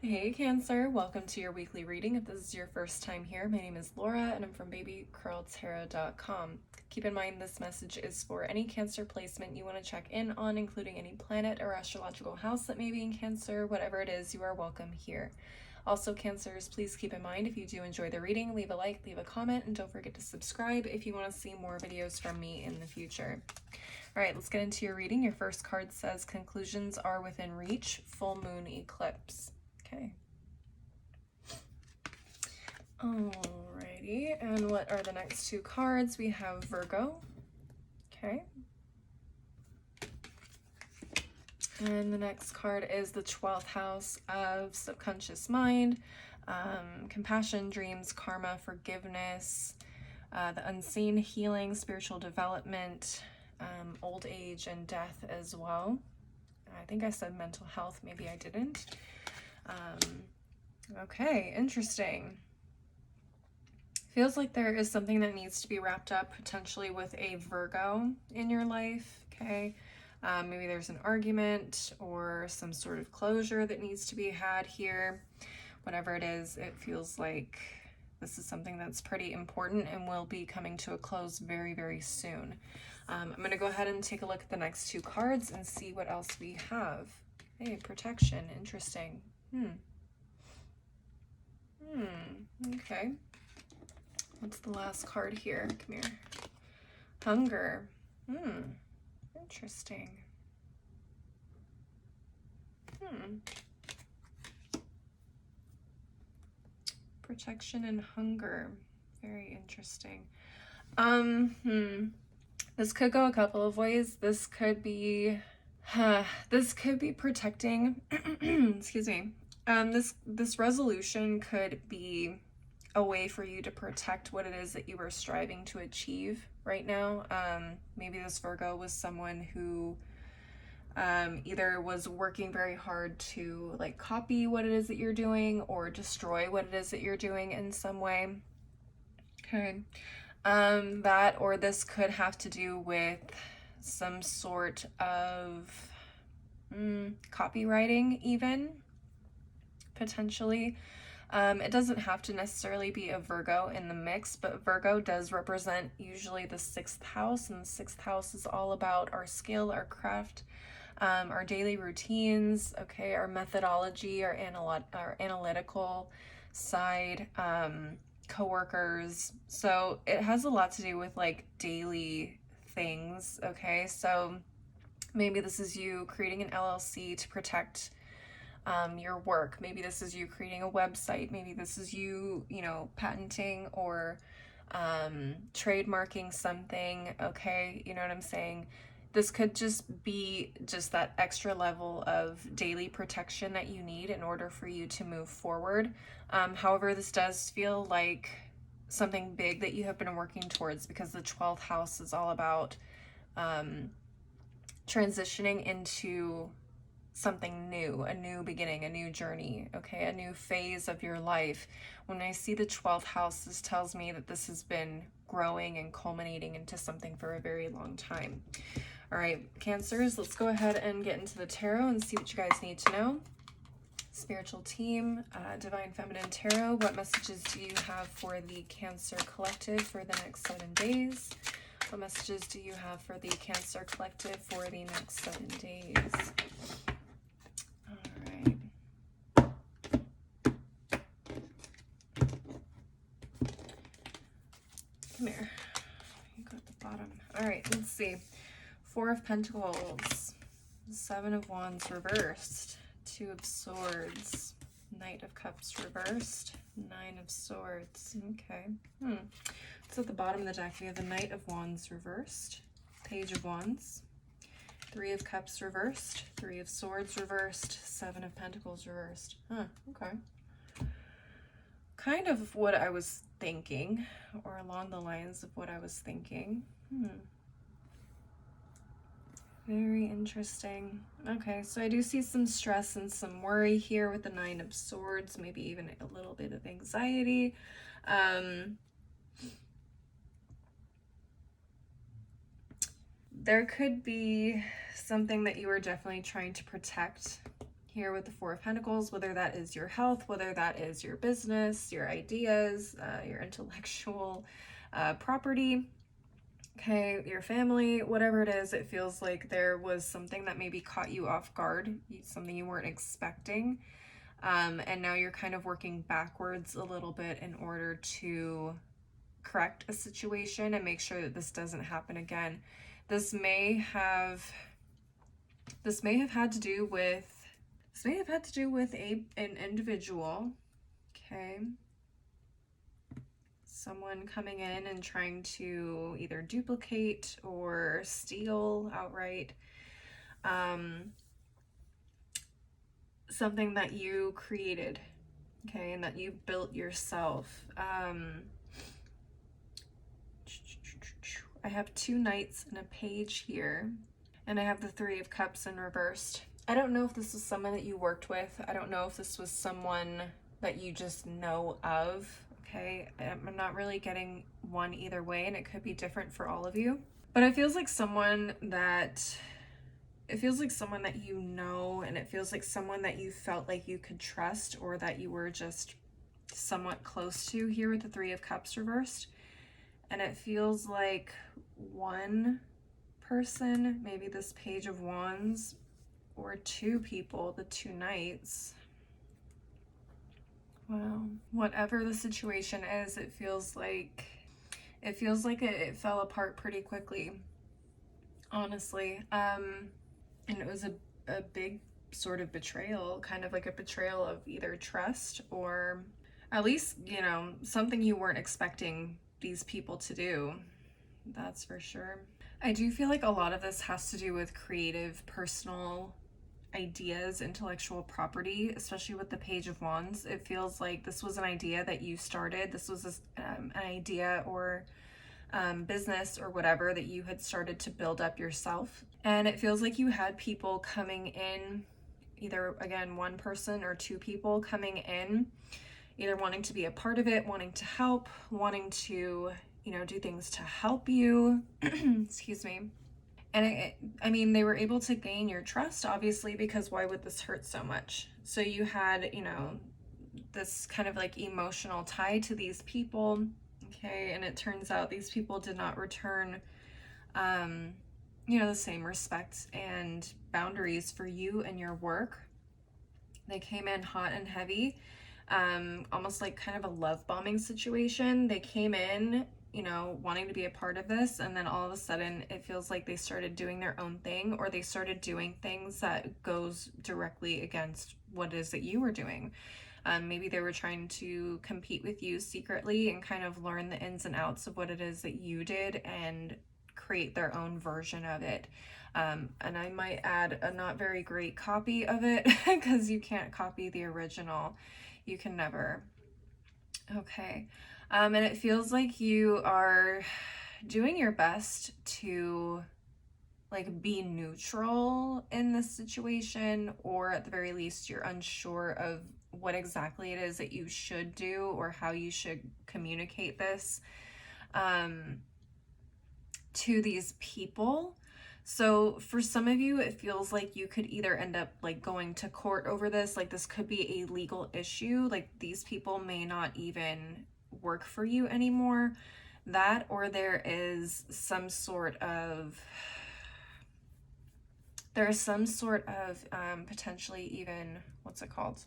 Hey Cancer, welcome to your weekly reading. If this is your first time here, my name is Laura and I'm from babycurltarot.com. Keep in mind this message is for any Cancer placement you want to check in on, including any planet or astrological house that may be in Cancer. Whatever it is, you are welcome here. Also, Cancers, please keep in mind if you do enjoy the reading, leave a like, leave a comment, and don't forget to subscribe if you want to see more videos from me in the future. All right, let's get into your reading. Your first card says conclusions are within reach, full moon eclipse. Okay. Alrighty, and what are the next two cards? We have Virgo. Okay. And the next card is the 12th house of subconscious mind, compassion, dreams, karma, forgiveness, the unseen, healing, spiritual development, old age, and death as well. I think I said mental health, maybe I didn't. Okay, interesting. Feels like there is something that needs to be wrapped up potentially with a Virgo in your life, okay? Maybe there's an argument or some sort of closure that needs to be had here. Whatever it is, it feels like this is something that's pretty important and will be coming to a close very, very soon. I'm going to go ahead and take a look at the next two cards and see what else we have. Hey, protection, interesting. Okay. What's the last card here? Come here. Hunger. Interesting. Protection and hunger. Very interesting. This could go a couple of ways. This could be protecting excuse me. This resolution could be a way for you to protect what it is that you are striving to achieve right now. Maybe this Virgo was someone who either was working very hard to like copy what it is that you're doing or destroy what it is that you're doing in some way. Okay. That or this could have to do with some sort of copywriting even, potentially. It doesn't have to necessarily be a Virgo in the mix, but Virgo does represent usually the 6th house, and the 6th house is all about our skill, our craft, our daily routines, okay, our methodology, our analytical side, coworkers. So it has a lot to do with like daily things, okay? So maybe this is you creating an LLC to protect your work. Maybe this is you creating a website. Maybe this is you, patenting or trademarking something, okay? You know what I'm saying? This could just be just that extra level of daily protection that you need in order for you to move forward. However, this does feel like something big that you have been working towards, because the 12th house is all about transitioning into something new, a new beginning, a new journey, okay, a new phase of your life. When I see the 12th house, this tells me that this has been growing and culminating into something for a very long time. All right, Cancers, let's go ahead and get into the tarot and see what you guys need to know. Spiritual team, Divine Feminine Tarot, what messages do you have for the Cancer Collective for the next 7 days? What messages do you have for the Cancer Collective for the next 7 days? Come here. You go at the bottom. All right, let's see. 4 of Pentacles, 7 of Wands reversed, 2 of Swords, Knight of Cups reversed, 9 of Swords. Okay. So at the bottom of the deck, we have the Knight of Wands reversed, Page of Wands, 3 of Cups reversed, 3 of Swords reversed, 7 of Pentacles reversed. Okay. Kind of what I was thinking, or along the lines of what I was thinking. Very interesting. Okay, so I do see some stress and some worry here with the 9 of Swords, maybe even a little bit of anxiety. There could be something that you are definitely trying to protect here with the Four of Pentacles, whether that is your health, whether that is your business, your ideas, your intellectual property, okay, your family, whatever it is. It feels like there was something that maybe caught you off guard, something you weren't expecting, and now you're kind of working backwards a little bit in order to correct a situation and make sure that this doesn't happen again. This may have had to do with an individual, okay? Someone coming in and trying to either duplicate or steal outright something that you created, okay, and that you built yourself. I have 2 knights and a page here, and I have the 3 of Cups in reversed. I don't know if this was someone that you worked with. I don't know if this was someone that you just know of, okay? I'm not really getting one either way, and it could be different for all of you. But it feels like someone that you know, and it feels like someone that you felt like you could trust, or that you were just somewhat close to, here with the 3 of Cups reversed. And it feels like one person, maybe this Page of Wands, or 2 people, the 2 knights. Wow. Whatever the situation is, it feels like it fell apart pretty quickly, honestly. And it was a big sort of betrayal, kind of like a betrayal of either trust, or at least, you know, something you weren't expecting these people to do. That's for sure. I do feel like a lot of this has to do with creative, personal ideas, intellectual property, especially with the Page of Wands. It feels like this was an idea that you started. This was an idea or business or whatever that you had started to build up yourself. And it feels like you had people coming in, either, again, one person or 2 people coming in, either wanting to be a part of it, wanting to help, wanting to, you know, do things to help you. Excuse me. And I mean, they were able to gain your trust, obviously, because why would this hurt so much? So you had, you know, this kind of like emotional tie to these people, okay? And it turns out these people did not return, you know, the same respect and boundaries for you and your work. They came in hot and heavy, almost like kind of a love bombing situation. They came in, you know, wanting to be a part of this, and then all of a sudden it feels like they started doing their own thing, or they started doing things that goes directly against what it is that you were doing. Maybe they were trying to compete with you secretly and kind of learn the ins and outs of what it is that you did and create their own version of it. And I might add a not very great copy of it, because you can't copy the original. You can never. Okay. And it feels like you are doing your best to like be neutral in this situation, or at the very least you're unsure of what exactly it is that you should do or how you should communicate this to these people. So for some of you, it feels like you could either end up like going to court over this. Like this could be a legal issue. Like these people may not even work for you anymore. That, or there is some sort of potentially even, what's it called?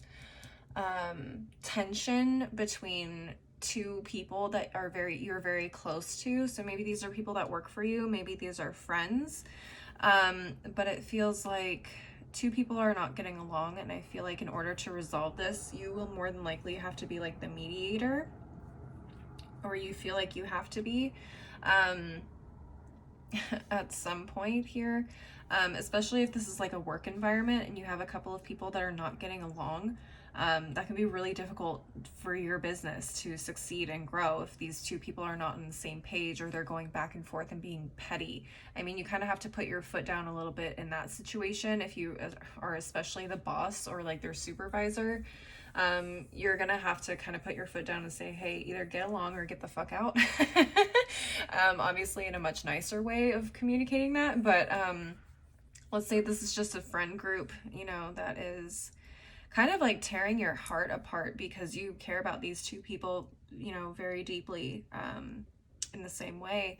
Tension between 2 people that are you're very close to. So maybe these are people that work for you, maybe these are friends, but it feels like 2 people are not getting along, and I feel like in order to resolve this, you will more than likely have to be like the mediator, or you feel like you have to be at some point here, especially if this is like a work environment and you have a couple of people that are not getting along. That can be really difficult for your business to succeed and grow if these 2 people are not on the same page, or they're going back and forth and being petty. I mean, you kind of have to put your foot down a little bit in that situation. If you are especially the boss or like their supervisor, you're gonna have to kind of put your foot down and say, hey, either get along or get the fuck out. Obviously in a much nicer way of communicating that, but let's say this is just a friend group, you know, that is kind of like tearing your heart apart because you care about these two people, you know, very deeply, in the same way.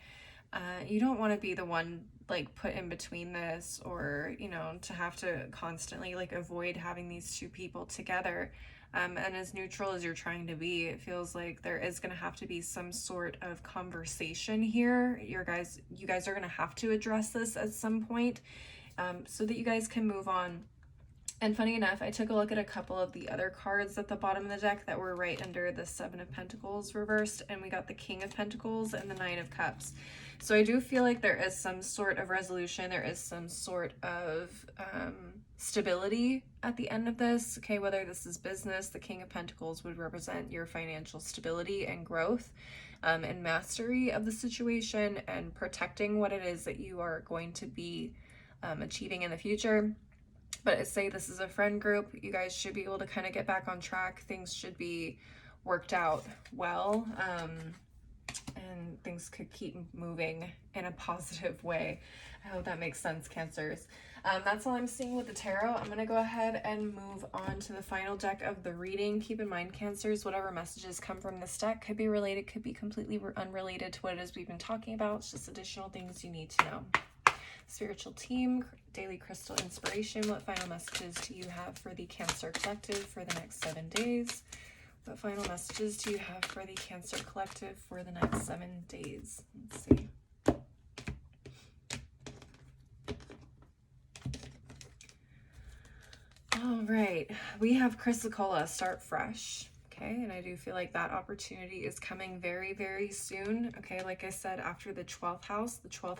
You don't want to be the one like put in between this, or, you know, to have to constantly like avoid having these two people together. And as neutral as you're trying to be, it feels like there is going to have to be some sort of conversation here. You guys are going to have to address this at some point, so that you guys can move on. And funny enough, I took a look at a couple of the other cards at the bottom of the deck that were right under the Seven of Pentacles reversed, and we got the King of Pentacles and the Nine of Cups. So I do feel like there is some sort of resolution, there is some sort of stability at the end of this, okay? Whether this is business, the King of Pentacles would represent your financial stability and growth, and mastery of the situation, and protecting what it is that you are going to be achieving in the future. But say this is a friend group, you guys should be able to kind of get back on track. Things should be worked out well, and things could keep moving in a positive way. I hope that makes sense, Cancers. That's all I'm seeing with the tarot. I'm going to go ahead and move on to the final deck of the reading. Keep in mind, Cancers, whatever messages come from this deck could be related, could be completely unrelated to what it is we've been talking about. It's just additional things you need to know. Spiritual team, daily crystal inspiration. What final messages do you have for the Cancer Collective for the next 7 days? What final messages do you have for the Cancer Collective for the next 7 days? Let's see. All right, we have Chrysacola, start fresh. Okay, and I do feel like that opportunity is coming very, very soon. Okay, like I said, after the 12th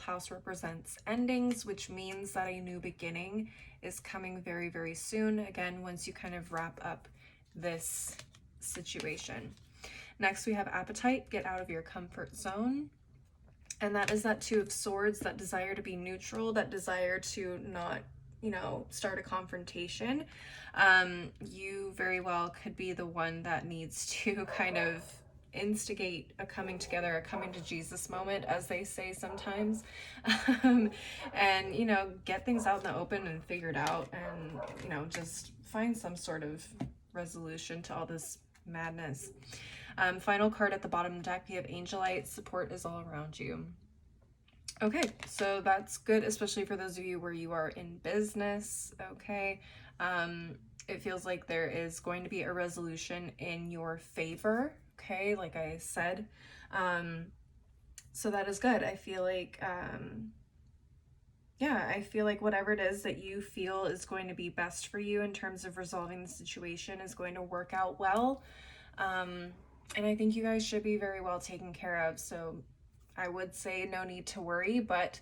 house represents endings, which means that a new beginning is coming very, very soon. Again, once you kind of wrap up this situation. Next, we have appetite, get out of your comfort zone. And that is that Two of Swords, that desire to be neutral, that desire to not, you know, start a confrontation. You very well could be the one that needs to kind of instigate a coming together, a coming to Jesus moment, as they say sometimes, and, you know, get things out in the open and figured out, and, you know, just find some sort of resolution to all this madness. Final card at the bottom of the deck, you have Angelite, support is all around you. Okay, so that's good, especially for those of you where you are in business, okay? It feels like there is going to be a resolution in your favor, okay, like I said. So that is good. I feel like, yeah, I feel like whatever it is that you feel is going to be best for you in terms of resolving the situation is going to work out well. And I think you guys should be very well taken care of, so I would say no need to worry, but,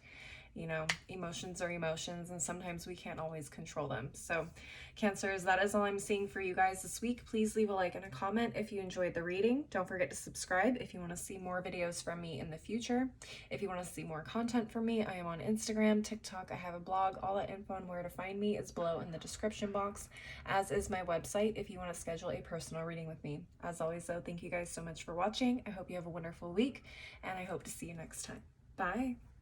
you know, emotions are emotions, and sometimes we can't always control them. So, Cancers, that is all I'm seeing for you guys this week. Please leave a like and a comment if you enjoyed the reading. Don't forget to subscribe if you want to see more videos from me in the future. If you want to see more content from me, I am on Instagram, TikTok, I have a blog. All that info on where to find me is below in the description box, as is my website if you want to schedule a personal reading with me. As always, though, thank you guys so much for watching. I hope you have a wonderful week, and I hope to see you next time. Bye!